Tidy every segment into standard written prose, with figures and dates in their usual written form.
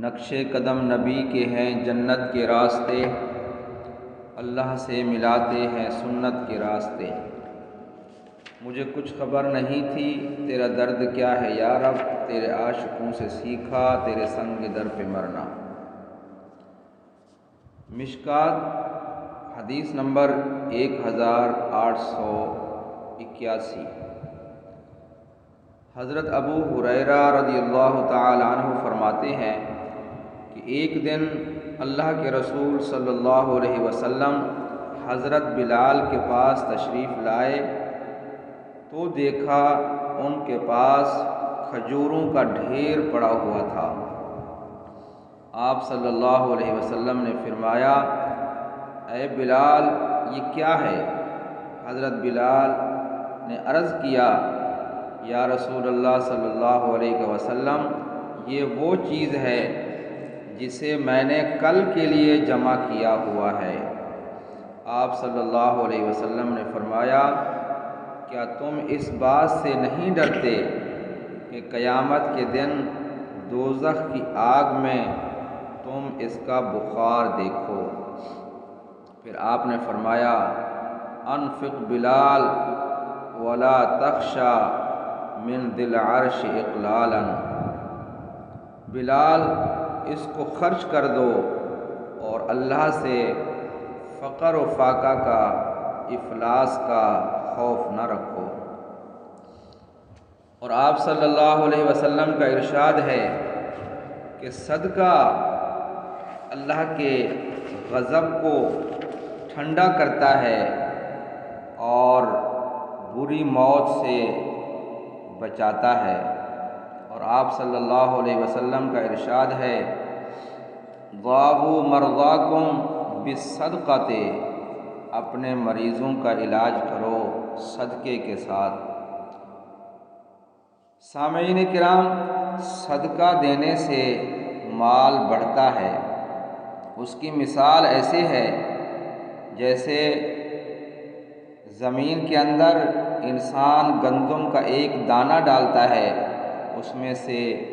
نقش قدم نبی کے ہیں جنت کے راستے، اللہ سے ملاتے ہیں سنت کے راستے۔ مجھے کچھ خبر نہیں تھی تیرا درد کیا ہے یا رب، تیرے عاشقوں سے سیکھا تیرے سنگ در پہ مرنا۔ مشکات حدیث نمبر 1881۔ حضرت ابو ہریرہ رضی اللہ تعالی عنہ فرماتے ہیں کہ ایک دن اللہ کے رسول صلی اللہ علیہ وسلم حضرت بلال کے پاس تشریف لائے تو دیکھا ان کے پاس کھجوروں کا ڈھیر پڑا ہوا تھا۔ آپ صلی اللہ علیہ وسلم نے فرمایا، اے بلال یہ کیا ہے؟ حضرت بلال نے عرض کیا، یا رسول اللہ صلی اللہ علیہ وسلم یہ وہ چیز ہے جسے میں نے کل کے لیے جمع کیا ہوا ہے۔ آپ صلی اللہ علیہ وسلم نے فرمایا، کیا تم اس بات سے نہیں ڈرتے کہ قیامت کے دن دوزخ کی آگ میں تم اس کا بخار دیکھو؟ پھر آپ نے فرمایا، انفق بلال ولا تخشى من ذی العرش اقلالا، بلال اس کو خرچ کر دو اور اللہ سے فقر و فاقہ کا، افلاس کا خوف نہ رکھو۔ اور آپ صلی اللہ علیہ وسلم کا ارشاد ہے کہ صدقہ اللہ کے غضب کو ٹھنڈا کرتا ہے اور بری موت سے بچاتا ہے۔ اور آپ صلی اللہ علیہ وسلم کا ارشاد ہے، ضاؤ مرضاکم بالصدقۃ، اپنے مریضوں کا علاج کرو صدقے کے ساتھ۔ سامعین کرام، صدقہ دینے سے مال بڑھتا ہے۔ اس کی مثال ایسے ہے جیسے زمین کے اندر انسان گندم کا ایک دانہ ڈالتا ہے، اس میں سے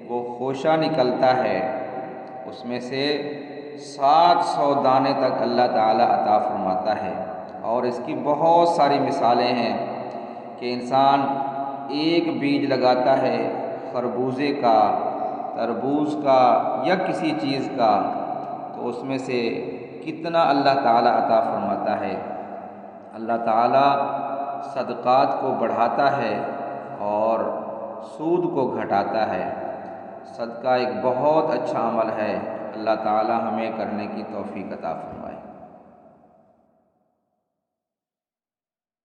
وہ خوشہ نکلتا ہے، اس میں سے 700 دانے تک اللہ تعالیٰ عطا فرماتا ہے۔ اور اس کی بہت ساری مثالیں ہیں کہ انسان ایک بیج لگاتا ہے خربوزے کا، تربوز کا یا کسی چیز کا، تو اس میں سے کتنا اللہ تعالیٰ عطا فرماتا ہے۔ اللہ تعالیٰ صدقات کو بڑھاتا ہے اور سود کو گھٹاتا ہے۔ صدقہ ایک بہت اچھا عمل ہے، اللہ تعالیٰ ہمیں کرنے کی توفیق عطا فرمائے۔